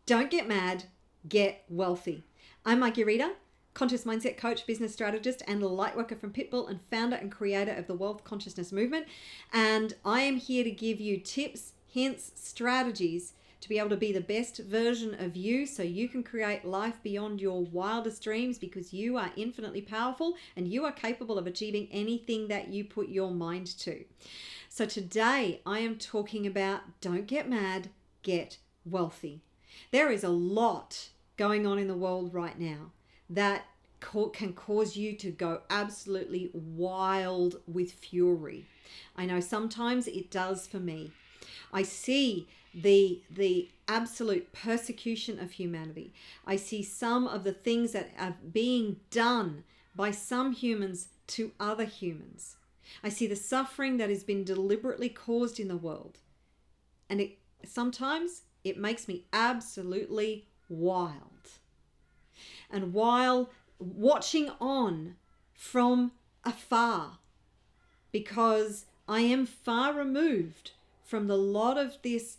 Don't get mad, get wealthy. I'm Marguerita, conscious mindset coach, business strategist, and lightworker from Pitbull and founder and creator of the Wealth Consciousness Movement. And I am here to give you tips, hints, strategies to be able to be the best version of you so you can create life beyond your wildest dreams, because you are infinitely powerful and you are capable of achieving anything that you put your mind to. So today I am talking about don't get mad, get wealthy. There is a lot going on in the world right now that can cause you to go absolutely wild with fury. I know sometimes it does for me. I see the absolute persecution of humanity. I see some of the things that are being done by some humans to other humans. I see the suffering that has been deliberately caused in the world. And sometimes it makes me absolutely wild. And while watching on from afar, because I am far removed from the lot of this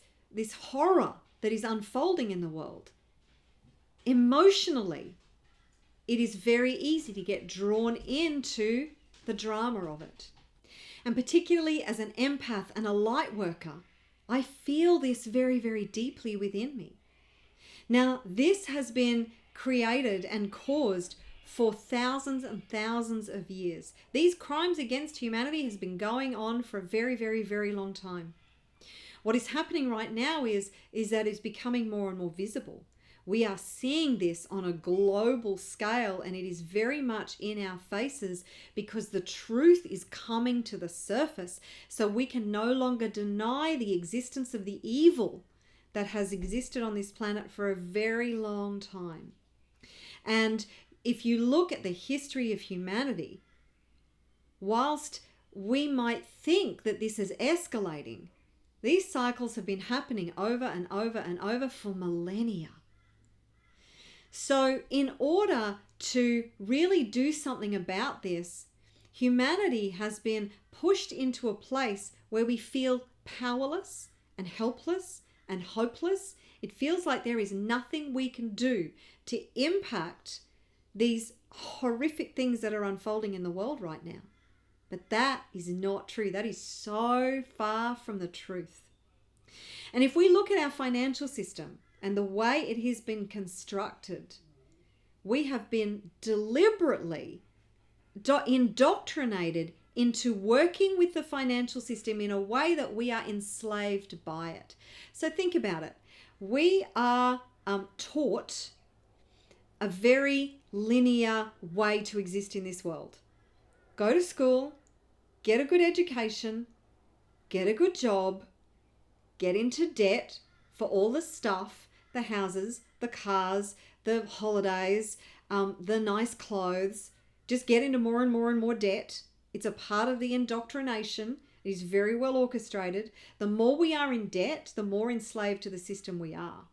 horror that is unfolding in the world, emotionally, it is very easy to get drawn into the drama of it. And particularly as an empath and a light worker, I feel this very, very deeply within me. Now, this has been created and caused for thousands and thousands of years. These crimes against humanity has been going on for a very, very, very long time. What is happening right now is that it's becoming more and more visible. We are seeing this on a global scale, and it is very much in our faces because the truth is coming to the surface. So we can no longer deny the existence of the evil that has existed on this planet for a very long time. And if you look at the history of humanity, whilst we might think that this is escalating, these cycles have been happening over and over and over for millennia. So in order to really do something about this, humanity has been pushed into a place where we feel powerless and helpless and hopeless. It feels like there is nothing we can do to impact these horrific things that are unfolding in the world right now. But that is not true. That is so far from the truth. And if we look at our financial system and the way it has been constructed, we have been deliberately indoctrinated into working with the financial system in a way that we are enslaved by it. So think about it. We are taught a very linear way to exist in this world. Go to school, get a good education, get a good job, get into debt for all the stuff, the houses, the cars, the holidays, the nice clothes. Just get into more and more and more debt. It's a part of the indoctrination. It is very well orchestrated. The more we are in debt, the more enslaved to the system we are.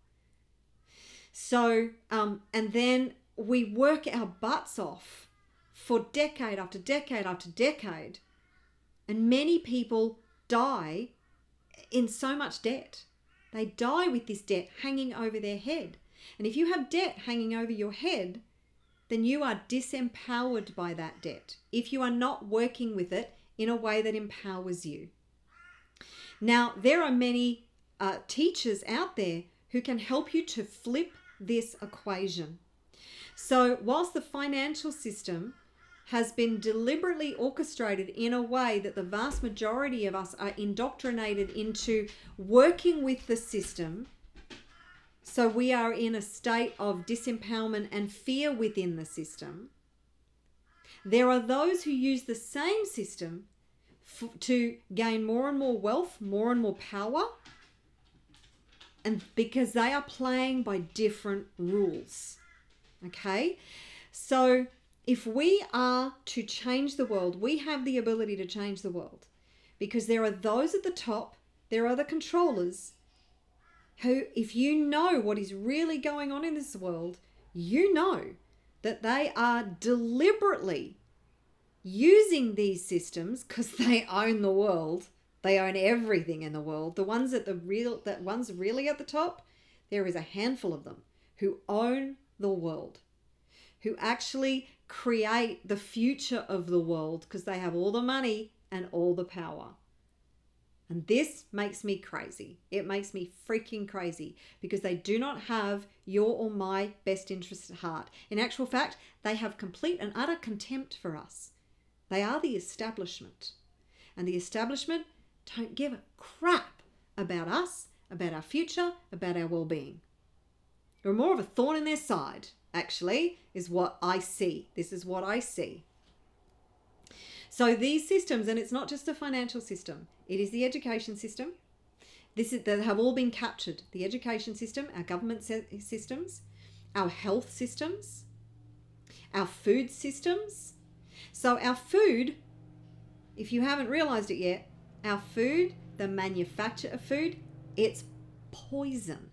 So, and then we work our butts off for decade after decade after decade. And many people die in so much debt. They die with this debt hanging over their head. And if you have debt hanging over your head, then you are disempowered by that debt if you are not working with it in a way that empowers you. Now, there are many teachers out there who can help you to flip this equation. So whilst the financial system has been deliberately orchestrated in a way that the vast majority of us are indoctrinated into working with the system, so we are in a state of disempowerment and fear within the system, there are those who use the same system to gain more and more wealth, more and more power, and because they are playing by different rules. Okay? So if we are to change the world, we have the ability to change the world, because there are those at the top, there are the controllers, who, if you know what is really going on in this world, you know that they are deliberately using these systems because they own the world. They own everything in the world. The ones really at the top, there is a handful of them who own the world, who actually create the future of the world because they have all the money and all the power. And this makes me crazy. It makes me freaking crazy because they do not have your or my best interest at heart. In actual fact, they have complete and utter contempt for us. They are the establishment. And the establishment don't give a crap about us, about our future, about our well-being. We're more of a thorn in their side, actually, is what I see. This is what I see. So these systems, and it's not just a financial system, it is the education system. That have all been captured. The education system, our government systems, our health systems, our food systems. So our food, if you haven't realized it yet, our food, the manufacture of food, it's poison.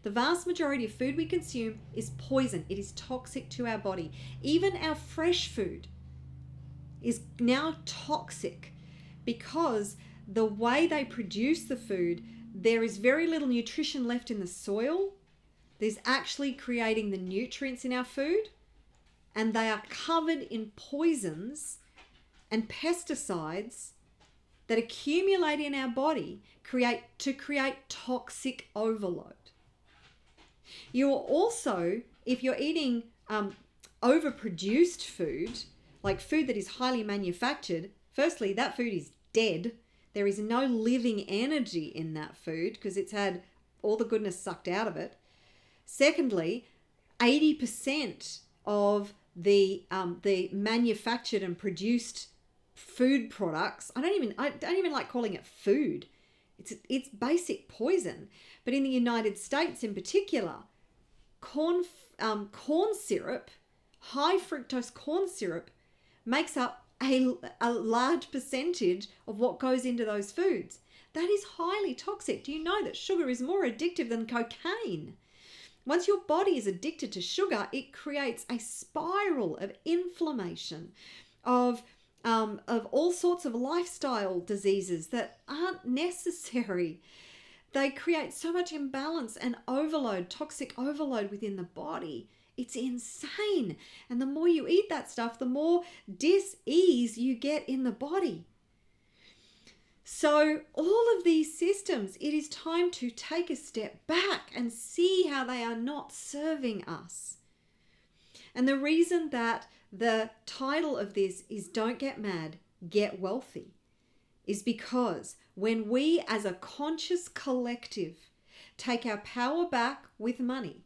The vast majority of food we consume is poison. It is toxic to our body. Even our fresh food is now toxic because the way they produce the food, there is very little nutrition left in the soil. There's actually creating the nutrients in our food, and they are covered in poisons and pesticides that accumulate in our body to create toxic overload. You are also, if you're eating overproduced food, like food that is highly manufactured, firstly, that food is dead. There is no living energy in that food because it's had all the goodness sucked out of it. Secondly, 80% of the manufactured and produced food products, I don't even like calling it food. It's basic poison. But in the United States in particular, corn syrup, high fructose corn syrup, makes up a large percentage of what goes into those foods. That is highly toxic. Do you know that sugar is more addictive than cocaine? Once your body is addicted to sugar, it creates a spiral of inflammation, of all sorts of lifestyle diseases that aren't necessary. They create so much imbalance and overload, toxic overload within the body. It's insane. And the more you eat that stuff, the more dis-ease you get in the body. So all of these systems, it is time to take a step back and see how they are not serving us. And the reason that the title of this is Don't Get Mad, Get Wealthy is because when we as a conscious collective take our power back with money,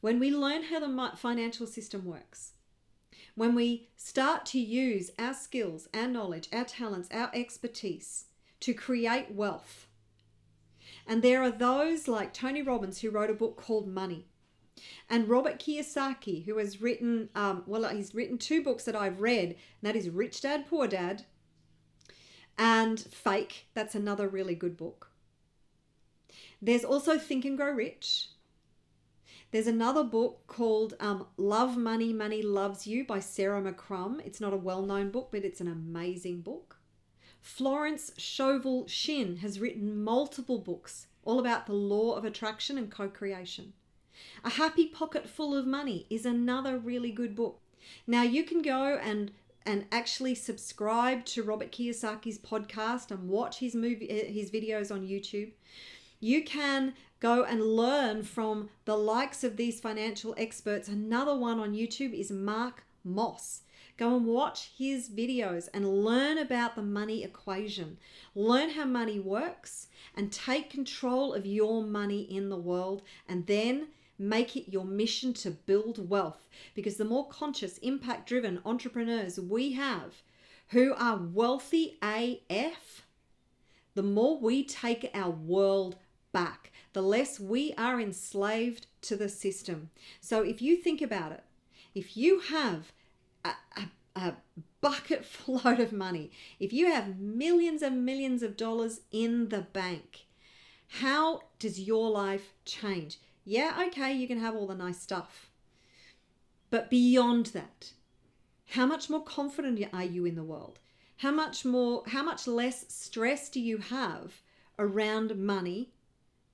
when we learn how the financial system works, when we start to use our skills, our knowledge, our talents, our expertise to create wealth. And there are those like Tony Robbins who wrote a book called Money. And Robert Kiyosaki, who has written, he's written 2 books that I've read, and that is Rich Dad, Poor Dad, and Fake. That's another really good book. There's also Think and Grow Rich. There's another book called Love Money, Money Loves You by Sarah McCrum. It's not a well-known book, but it's an amazing book. Florence Scovel Shinn has written multiple books all about the law of attraction and co-creation. A Happy Pocket Full of Money is another really good book. Now you can go and actually subscribe to Robert Kiyosaki's podcast and watch his videos on YouTube. You can go and learn from the likes of these financial experts. Another one on YouTube is Mark Moss. Go and watch his videos and learn about the money equation. Learn how money works and take control of your money in the world, and then make it your mission to build wealth. Because the more conscious, impact-driven entrepreneurs we have who are wealthy AF, the more we take our world back, the less we are enslaved to the system. So if you think about it, if you have a bucket load of money, if you have millions and millions of dollars in the bank, how does your life change? Yeah, okay, you can have all the nice stuff. But beyond that, how much more confident are you in the world? How much less stress do you have around money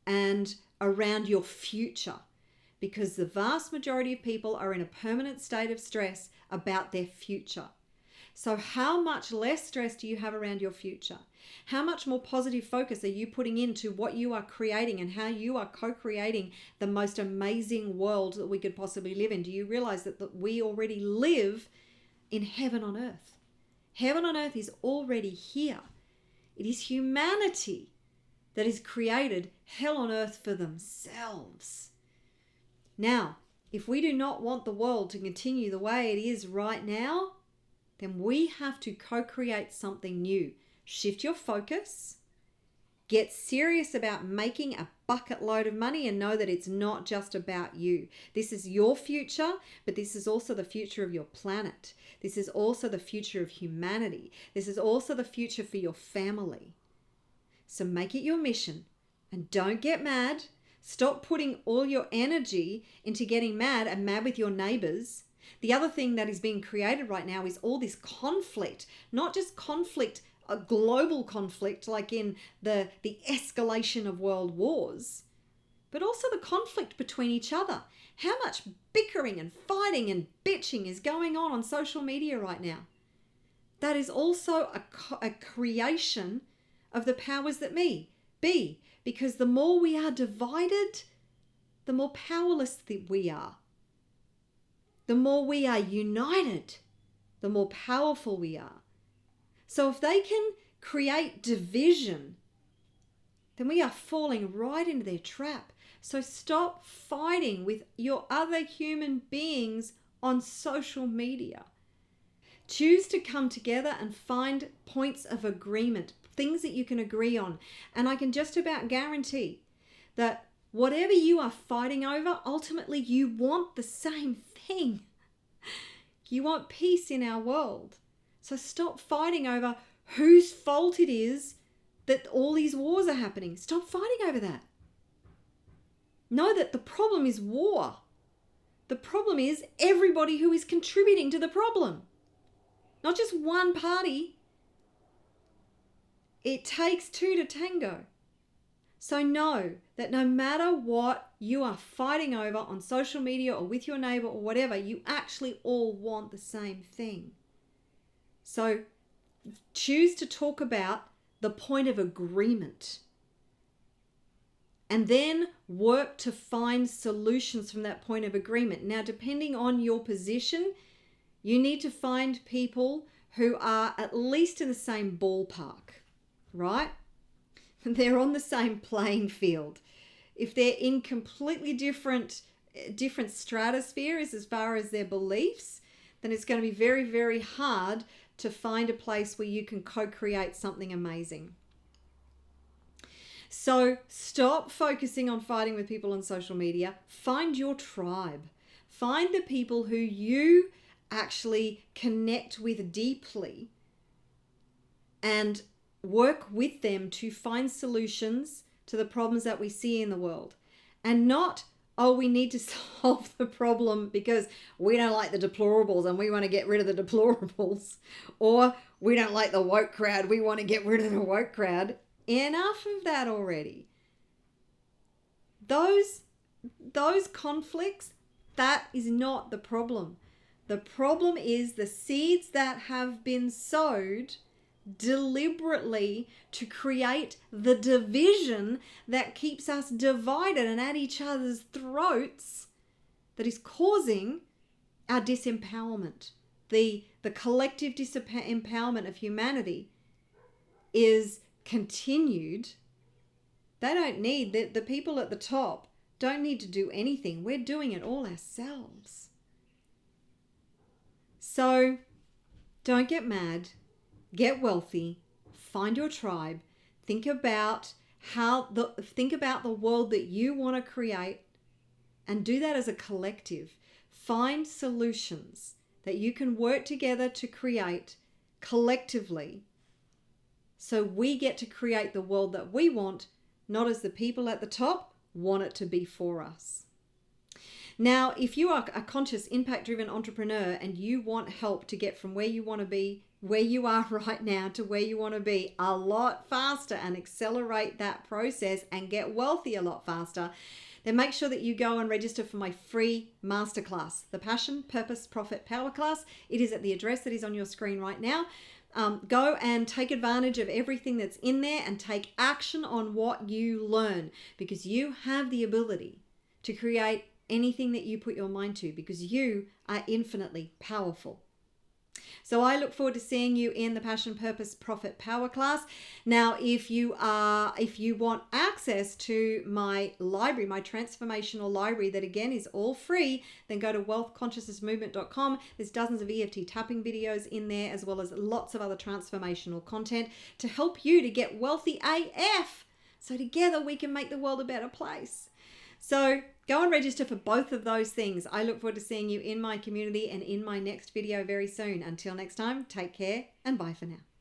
and around your future, because the vast majority of people are in a permanent state of stress about their future. So how much less stress do you have around your future? How much more positive focus are you putting into what you are creating and how you are co-creating the most amazing world that we could possibly live in? Do you realize that we already live in heaven on earth? Heaven on earth is already here. It is humanity that has created hell on earth for themselves. Now, if we do not want the world to continue the way it is right now, then we have to co-create something new. Shift your focus. Get serious about making a bucket load of money and know that it's not just about you. This is your future, but this is also the future of your planet. This is also the future of humanity. This is also the future for your family. So make it your mission and don't get mad. Stop putting all your energy into getting mad and mad with your neighbors. The other thing that is being created right now is all this conflict, not just conflict, a global conflict like in the escalation of world wars, but also the conflict between each other. How much bickering and fighting and bitching is going on social media right now? That is also a creation of the powers that be, because the more we are divided, the more powerless we are. The more we are united, the more powerful we are. So if they can create division, then we are falling right into their trap. So stop fighting with your other human beings on social media. Choose to come together and find points of agreement, things that you can agree on. And I can just about guarantee that whatever you are fighting over, ultimately you want the same thing. You want peace in our world. So stop fighting over whose fault it is that all these wars are happening. Stop fighting over that. Know that the problem is war. The problem is everybody who is contributing to the problem. Not just one party. It takes two to tango. So know that no matter what you are fighting over on social media or with your neighbor or whatever, you actually all want the same thing. So choose to talk about the point of agreement and then work to find solutions from that point of agreement. Now, depending on your position, you need to find people who are at least in the same ballpark, right? They're on the same playing field. If they're in completely different stratospheres as far as their beliefs, then it's going to be very, very hard to find a place where you can co-create something amazing. So stop focusing on fighting with people on social media. Find your tribe. Find the people who you actually connect with deeply and work with them to find solutions to the problems that we see in the world. And not, oh, we need to solve the problem because we don't like the deplorables and we want to get rid of the deplorables. Or we don't like the woke crowd, we want to get rid of the woke crowd. Enough of that already. Those conflicts, that is not the problem. The problem is the seeds that have been sowed deliberately to create the division that keeps us divided and at each other's throats, that is causing our disempowerment. The collective disempowerment of humanity is continued. They don't need, the people at the top don't need to do anything. We're doing it all ourselves. So don't get mad. Get wealthy, find your tribe, think about the world that you want to create and do that as a collective. Find solutions that you can work together to create collectively so we get to create the world that we want, not as the people at the top want it to be for us. Now, if you are a conscious, impact-driven entrepreneur and you want help to get from where you want to be where you are right now to where you want to be a lot faster and accelerate that process and get wealthy a lot faster, then make sure that you go and register for my free masterclass, the Passion, Purpose, Profit, Power class. It is at the address that is on your screen right now. Go and take advantage of everything that's in there and take action on what you learn, because you have the ability to create anything that you put your mind to, because you are infinitely powerful. So I look forward to seeing you in the Passion, Purpose, Profit, Power class. Now, if you want access to my library, my transformational library, that again is all free, then go to wealthconsciousnessmovement.com. There's dozens of EFT tapping videos in there, as well as lots of other transformational content to help you to get wealthy AF. So together we can make the world a better place. So go and register for both of those things. I look forward to seeing you in my community and in my next video very soon. Until next time, take care and bye for now.